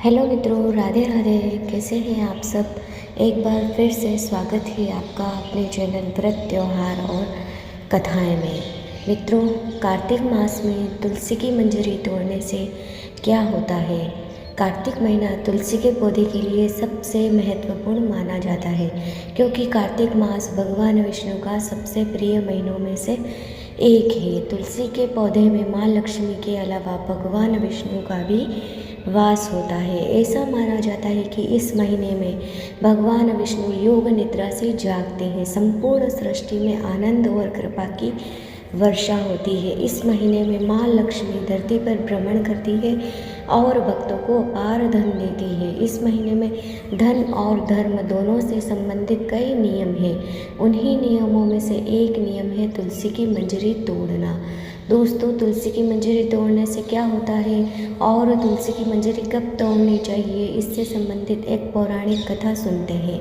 Hello मित्रों, राधे राधे। कैसे हैं आप सब। एक बार फिर से स्वागत है आपका अपने चैनल व्रत त्योहार और कथाएं में। मित्रों, कार्तिक मास में तुलसी की मंजरी तोड़ने से क्या होता है। कार्तिक महीना तुलसी के पौधे के लिए सबसे महत्वपूर्ण माना जाता है, क्योंकि कार्तिक मास भगवान विष्णु का सबसे प्रिय महीनों में से एक है। तुलसी के पौधे में माँ लक्ष्मी के अलावा भगवान विष्णु का भी वास होता है। ऐसा माना जाता है कि इस महीने में भगवान विष्णु योग निद्रा से जागते हैं। संपूर्ण सृष्टि में आनंद और कृपा की वर्षा होती है। इस महीने में माँ लक्ष्मी धरती पर भ्रमण करती है और भक्तों को अपार धन देती है। इस महीने में धन और धर्म दोनों से संबंधित कई नियम हैं। उन्हीं नियमों में से एक नियम है तुलसी की मंजरी तोड़ना। दोस्तों, तुलसी की मंजरी तोड़ने से क्या होता है और तुलसी की मंजरी कब तोड़नी चाहिए, इससे संबंधित एक पौराणिक कथा सुनते हैं।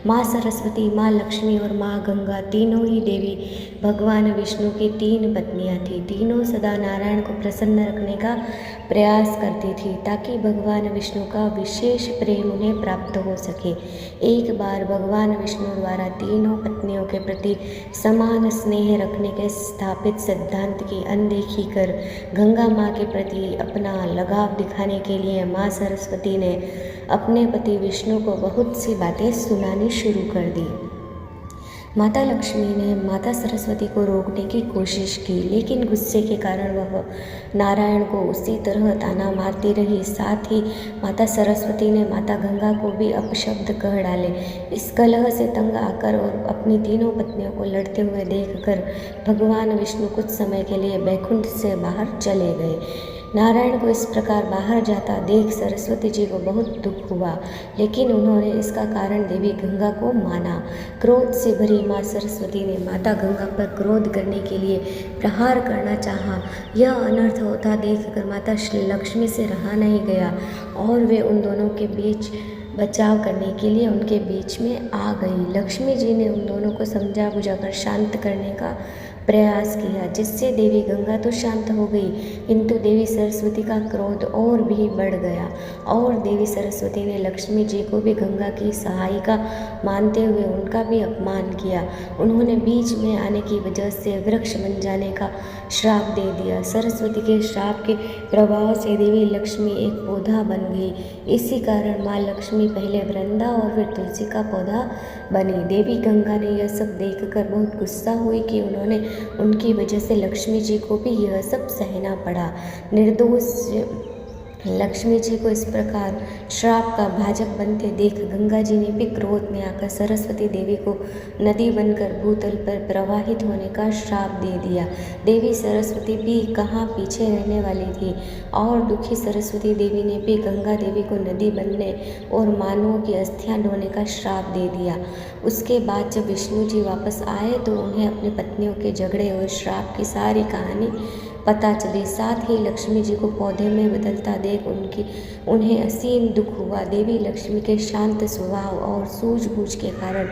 माँ सरस्वती, माँ लक्ष्मी और माँ गंगा तीनों ही देवी भगवान विष्णु की तीन पत्नियाँ थीं। तीनों सदा नारायण को प्रसन्न रखने का प्रयास करती थी ताकि भगवान विष्णु का विशेष प्रेम उन्हें प्राप्त हो सके। एक बार भगवान विष्णु द्वारा तीनों पत्नियों के प्रति समान स्नेह रखने के स्थापित सिद्धांत की अनदेखी कर गंगा माँ के प्रति अपना लगाव दिखाने के लिए माँ सरस्वती ने अपने पति विष्णु को बहुत सी बातें सुनानी शुरू कर दी। माता लक्ष्मी ने माता सरस्वती को रोकने की कोशिश की, लेकिन गुस्से के कारण वह नारायण को उसी तरह ताना मारती रही। साथ ही माता सरस्वती ने माता गंगा को भी अपशब्द कह डाले। इस कलह से तंग आकर और अपनी तीनों पत्नियों को लड़ते हुए देखकर भगवान विष्णु कुछ समय के लिए बैकुंठ से बाहर चले गए। नारायण को इस प्रकार बाहर जाता देख सरस्वती जी को बहुत दुख हुआ, लेकिन उन्होंने इसका कारण देवी गंगा को माना। क्रोध से भरी माँ सरस्वती ने माता गंगा पर क्रोध करने के लिए प्रहार करना चाहा। यह अनर्थ होता देखकर माता लक्ष्मी से रहा नहीं गया और वे उन दोनों के बीच बचाव करने के लिए उनके बीच में आ गई। लक्ष्मी जी ने उन दोनों को समझा बुझाकर शांत करने का प्रयास किया, जिससे देवी गंगा तो शांत हो गई, किंतु देवी सरस्वती का क्रोध और भी बढ़ गया और देवी सरस्वती ने लक्ष्मी जी को भी गंगा की सहायिका मानते हुए उनका भी अपमान किया। उन्होंने बीच में आने की वजह से वृक्ष बन जाने का श्राप दे दिया। सरस्वती के श्राप के प्रभाव से देवी लक्ष्मी एक पौधा बन गई। इसी कारण माँ लक्ष्मी पहले वृंदा और फिर तुलसी का पौधा बनी। देवी गंगा ने यह सब देखकर बहुत गुस्सा हुई कि उनकी वजह से लक्ष्मी जी को भी यह सब सहना पड़ा। निर्दोष लक्ष्मी जी को इस प्रकार श्राप का भाजक बनते देख गंगा जी ने भी क्रोध में आकर सरस्वती देवी को नदी बनकर भूतल पर प्रवाहित होने का श्राप दे दिया। देवी सरस्वती भी कहाँ पीछे रहने वाली थी और दुखी सरस्वती देवी ने भी गंगा देवी को नदी बनने और मानवों की अस्थियां ढोने का श्राप दे दिया। उसके बाद जब विष्णु जी वापस आए तो उन्हें अपनी पत्नियों के झगड़े और श्राप की सारी कहानी पता चली। साथ ही लक्ष्मी जी को पौधे में बदलता देख उन्हें असीम दुख हुआ। देवी लक्ष्मी के शांत स्वभाव और सूझबूझ के कारण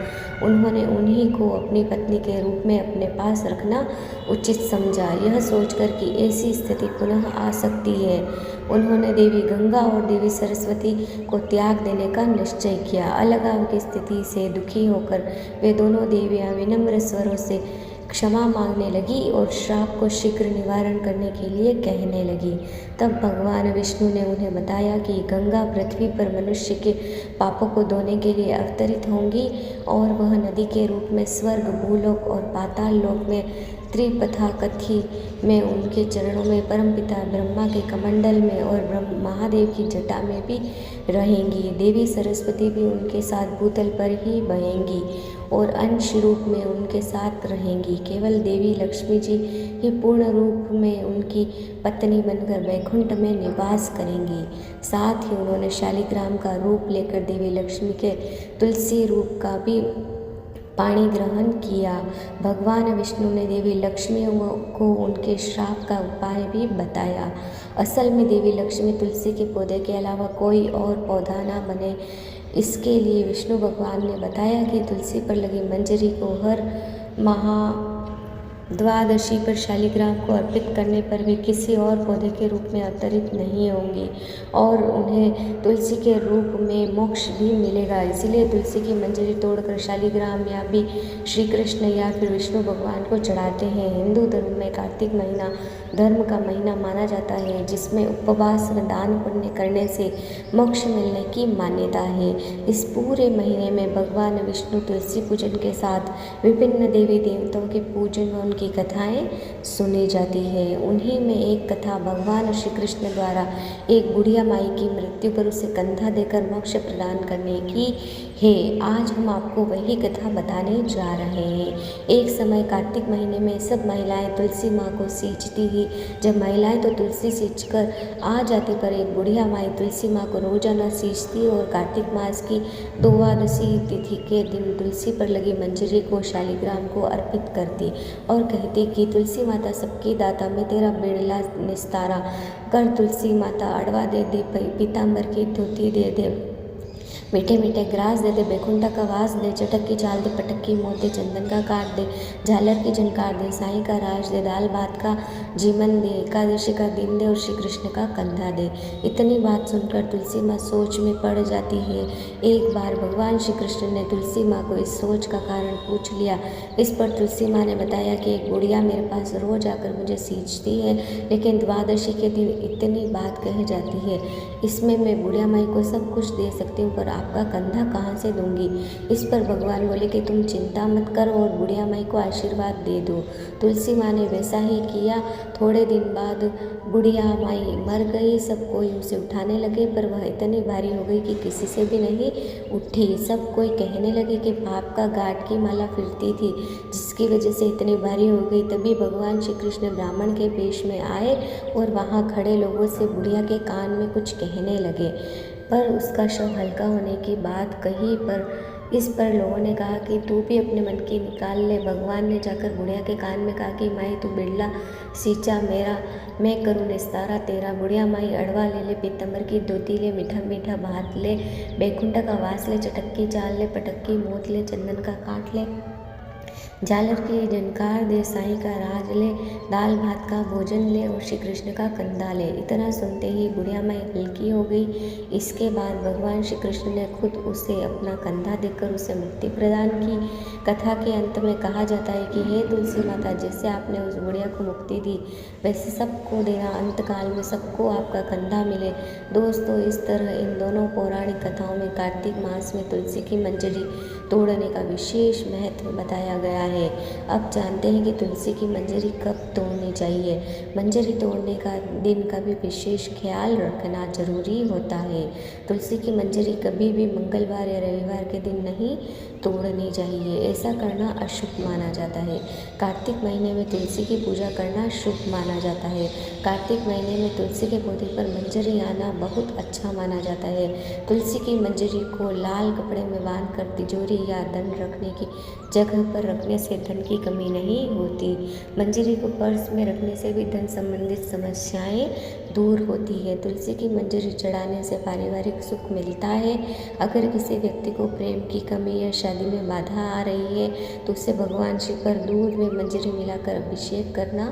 उन्होंने उन्हीं को अपनी पत्नी के रूप में अपने पास रखना उचित समझा। यह सोचकर कि ऐसी स्थिति पुनः आ सकती है, उन्होंने देवी गंगा और देवी सरस्वती को त्याग देने का निश्चय किया। अलगाव की स्थिति से दुखी होकर वे दोनों देवियां विनम्र स्वरों से क्षमा मांगने लगी और श्राप को शीघ्र निवारण करने के लिए कहने लगी। तब भगवान विष्णु ने उन्हें बताया कि गंगा पृथ्वी पर मनुष्य के पापों को धोने के लिए अवतरित होंगी और वह नदी के रूप में स्वर्ग, भूलोक और पाताल लोक में त्रिपथाकथी में उनके चरणों में परमपिता ब्रह्मा के कमंडल में और महादेव की जटा में भी रहेंगी। देवी सरस्वती भी उनके साथ भूतल पर ही बहेंगी और अंश रूप में उनके साथ रहेंगी। केवल देवी लक्ष्मी जी ही पूर्ण रूप में उनकी पत्नी बनकर वैकुंठ में निवास करेंगी। साथ ही उन्होंने शालिग्राम का रूप लेकर देवी लक्ष्मी के तुलसी रूप का भी पाणी ग्रहण किया। भगवान विष्णु ने देवी लक्ष्मी को उनके श्राप का उपाय भी बताया। असल में देवी लक्ष्मी तुलसी के पौधे के अलावा कोई और पौधा ना बने, इसके लिए विष्णु भगवान ने बताया कि तुलसी पर लगी मंजरी को हर द्वादशी पर शालिग्राम को अर्पित करने पर वे किसी और पौधे के रूप में अवतरित नहीं होंगी और उन्हें तुलसी के रूप में मोक्ष भी मिलेगा। इसीलिए तुलसी की मंजरी तोड़कर शालिग्राम या भी श्री कृष्ण या फिर विष्णु भगवान को चढ़ाते हैं। हिंदू धर्म में कार्तिक महीना धर्म का महीना माना जाता है, जिसमें उपवास व दान पुण्य करने से मोक्ष मिलने की मान्यता है। इस पूरे महीने में भगवान विष्णु तुलसी पूजन के साथ विभिन्न देवी देवताओं के पूजन व उनकी कथाएं सुनी जाती है। उन्हीं में एक कथा भगवान श्री कृष्ण द्वारा एक बुढ़िया माई की मृत्यु पर उसे कंधा देकर मोक्ष प्रदान करने की है। आज हम आपको वही कथा बताने जा रहे हैं। एक समय कार्तिक महीने में सब महिलाएं तुलसी माँ को सींचती ही। जब महिलाएं तो तुलसी सींचकर आ जाती, पर एक बुढ़िया माई तुलसी माँ को रोजाना सींचती और कार्तिक मास की द्वादशी तिथि के दिन तुलसी पर लगी मंजरी को शालिग्राम को अर्पित करती और कहती कि तुलसी माता सबकी दाता, में तेरा बेड़ला निस्तारा कर। तुलसी माता अड़वा दे दे, पीताम्बर की धोती दे दे, मीठे मीठे ग्रास दे दे, बैकुंठा का वास दे, चटक की चाल दे, पटक की मोत दे, चंदन का काट दे, झालर की झनकार दे, साई का राज दे, दाल भात का जीवन दे, एकादशी का दिन दे और श्री कृष्ण का कंधा दे। इतनी बात सुनकर तुलसी माँ सोच में पड़ जाती है। एक बार भगवान श्री कृष्ण ने तुलसी माँ को इस सोच का कारण पूछ लिया। इस पर तुलसी माँ ने बताया कि एक बुढ़िया मेरे पास रोज आकर मुझे सींचती है, लेकिन द्वादशी के दिन इतनी बात कह जाती है। इसमें मैं बुढ़िया माई को सब कुछ दे सकती हूँ, पर आपका कंधा कहाँ से दूंगी। इस पर भगवान बोले कि तुम चिंता मत करो और बुढ़िया माई को आशीर्वाद दे दो। तुलसी माँ ने वैसा ही किया। थोड़े दिन बाद बुढ़िया माई मर गई। सब कोई उसे उठाने लगे, पर वह इतनी भारी हो गई कि किसी से भी नहीं उठी। सब कोई कहने लगे कि पाप का गांठ की माला फिरती थी, जिसकी वजह से इतनी भारी हो गई। तभी भगवान श्री कृष्ण ब्राह्मण के वेश में आए और वहाँ खड़े लोगों से बुढ़िया के कान में कुछ कहने लगे, पर उसका शव हल्का होने की बात कही। पर इस पर लोगों ने कहा कि तू भी अपने मन की निकाल ले। भगवान ने जाकर बुढ़िया के कान में कहा कि माई तू बिड़ला सींचा मेरा, मैं करूँ निस्तारा तेरा। बुढ़िया माई अड़वा ले ले, पीतम्बर की धोती ले, मीठा मीठा भात ले, बैकुंठा का वास ले, चटक की चाल ले, पटक की मोत ले, चंदन का काट ले, झालर की झनकार दे, साई का राज ले, दाल भात का भोजन ले और श्री कृष्ण का कंधा ले। इतना सुनते ही बुढ़िया माई हल्की हो गई। इसके बाद भगवान श्री कृष्ण ने खुद उसे अपना कंधा देकर उसे मुक्ति प्रदान की। कथा के अंत में कहा जाता है कि हे तुलसी माता, जैसे आपने उस बुढ़िया को मुक्ति दी, वैसे सबको देना, अंत काल में सबको आपका कंधा मिले। दोस्तों, इस तरह इन दोनों पौराणिक कथाओं में कार्तिक मास में तुलसी की मंजरी तोड़ने का विशेष महत्व बताया गया है। अब जानते हैं कि तुलसी की मंजरी कब तोड़नी चाहिए। मंजरी तोड़ने का दिन का भी विशेष ख्याल रखना जरूरी होता है। तुलसी की मंजरी कभी भी मंगलवार या रविवार के दिन नहीं तोड़नी चाहिए, ऐसा करना अशुभ माना जाता है। कार्तिक महीने में तुलसी की पूजा करना शुभ माना जाता है। कार्तिक महीने में तुलसी के पौधे पर मंजरी आना बहुत अच्छा माना जाता है। तुलसी की मंजरी को लाल कपड़े में बांधकर तिजोरी या धन रखने की जगह पर रखने से धन की कमी नहीं होती। मंजरी को पर्स में रखने से भी धन संबंधित समस्याएं दूर होती है। तुलसी की मंजरी चढ़ाने से पारिवारिक सुख मिलता है। अगर किसी व्यक्ति को प्रेम की कमी या शादी में बाधा आ रही है तो उसे भगवान शिव पर दूध में मंजरी मिलाकर अभिषेक करना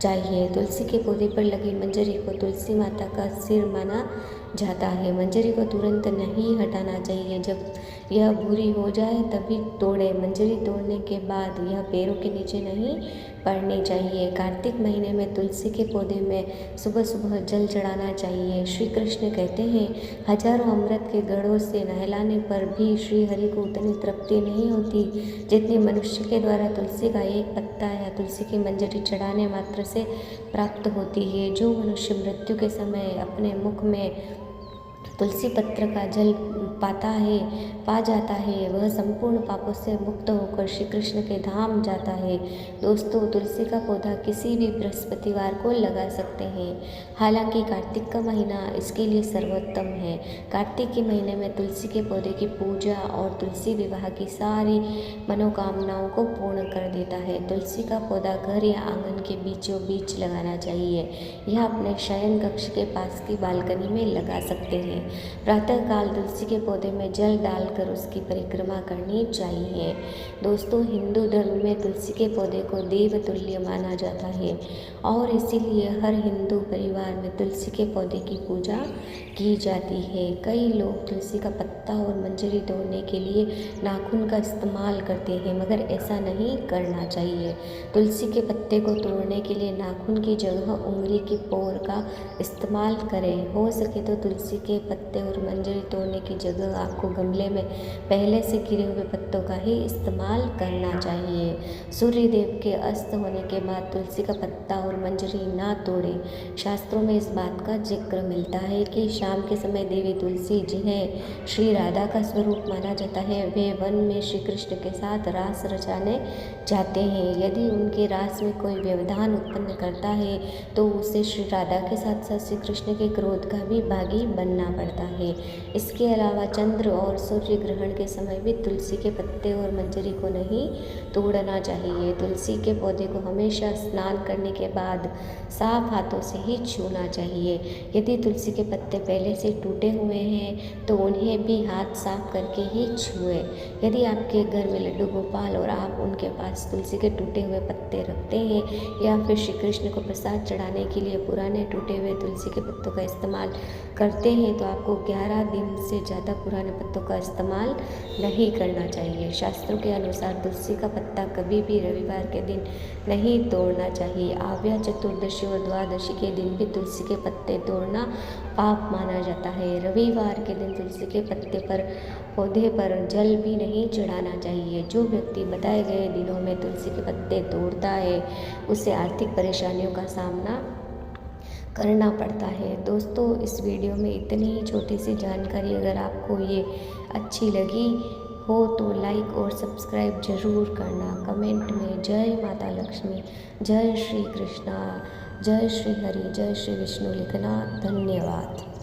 चाहिए। तुलसी के पौधे पर लगी मंजरी को तुलसी माता का सिर माना जाता है। मंजरी को तुरंत नहीं हटाना चाहिए, जब यह भूरी हो जाए तभी तोड़े। मंजरी तोड़ने के बाद यह पैरों के नीचे नहीं पड़नी चाहिए। कार्तिक महीने में तुलसी के पौधे में सुबह सुबह जल चढ़ाना चाहिए। श्री कृष्ण कहते हैं, हजारों अमृत के घड़ों से नहलाने पर भी श्री हरि को उतनी तृप्ति नहीं होती जितनी मनुष्य के द्वारा तुलसी का एक पत्ता या तुलसी की मंजरी चढ़ाने मात्र से प्राप्त होती है। जो मनुष्य मृत्यु के समय अपने मुख में तुलसी पत्र का जल पा जाता है, वह संपूर्ण पापों से मुक्त होकर श्री कृष्ण के धाम जाता है। दोस्तों, तुलसी का पौधा किसी भी बृहस्पतिवार को लगा सकते हैं। हालांकि कार्तिक का महीना इसके लिए सर्वोत्तम है। कार्तिक के महीने में तुलसी के पौधे की पूजा और तुलसी विवाह की सारी मनोकामनाओं को पूर्ण कर देता है। तुलसी का पौधा घर या आंगन के बीचों बीच लगाना चाहिए या अपने शयन कक्ष के पास की बालकनी में लगा सकते है। प्रातःकाल तुलसी के पौधे में जल डालकर उसकी परिक्रमा करनी चाहिए। दोस्तों, हिंदू धर्म में तुलसी के पौधे को देवतुल्य माना जाता है और इसीलिए हर हिंदू परिवार में तुलसी के पौधे की पूजा की जाती है। कई लोग तुलसी का पत्ता और मंजरी तोड़ने के लिए नाखून का इस्तेमाल करते हैं, मगर ऐसा नहीं करना चाहिए। तुलसी के पत्ते को तोड़ने के लिए नाखून की जगह उंगली की पोर का इस्तेमाल करें। हो सके तो तुलसी के पत्ते और मंजरी तोड़ने की जगह आपको गमले में पहले से गिरे हुए पत्तों का ही इस्तेमाल करना चाहिए। सूर्य देव के अस्त होने के बाद तुलसी का पत्ता और मंजरी ना तोड़ें। शास्त्रों में इस बात का जिक्र मिलता है कि शाम के समय देवी तुलसी, जिन्हें श्री राधा का स्वरूप माना जाता है, वे वन में श्री कृष्ण के साथ रास रचाने जाते हैं। यदि उनके रास में कोई व्यवधान उत्पन्न करता है तो उसे श्री राधा के साथ साथ श्री कृष्ण के क्रोध का भी भागी बनना पड़ता है। इसके अलावा चंद्र और सूर्य ग्रहण के समय भी तुलसी के पत्ते और मंजरी को नहीं तोड़ना चाहिए। तुलसी के पौधे को हमेशा स्नान करने के बाद साफ हाथों से ही छूना चाहिए। यदि तुलसी के पत्ते पहले से टूटे हुए हैं तो उन्हें भी हाथ साफ करके ही छुएं। यदि आपके घर में लड्डू गोपाल और आप उनके पास तुलसी के टूटे हुए पत्ते रखते हैं या फिर श्री कृष्ण को प्रसाद चढ़ाने के लिए पुराने टूटे हुए तुलसी के पत्तों का इस्तेमाल करते हैं तो आपको 11 दिन से ज़्यादा पुराने पत्तों का इस्तेमाल नहीं करना चाहिए। शास्त्रों के अनुसार तुलसी का पत्ता कभी भी रविवार के दिन नहीं तोड़ना चाहिए। आव्या चतुर्दशी और द्वादशी के दिन भी तुलसी के पत्ते तोड़ना पाप माना जाता है। रविवार के दिन तुलसी के पौधे पर जल भी नहीं चढ़ाना चाहिए। जो व्यक्ति बताए गए दिनों में तुलसी के पत्ते तोड़ता है उसे आर्थिक परेशानियों का सामना करना पड़ता है। दोस्तों, इस वीडियो में इतनी ही छोटी सी जानकारी अगर आपको ये अच्छी लगी हो तो लाइक और सब्सक्राइब ज़रूर करना। कमेंट में जय माता लक्ष्मी, जय श्री कृष्णा, जय श्री हरि, जय श्री विष्णु लिखना। धन्यवाद।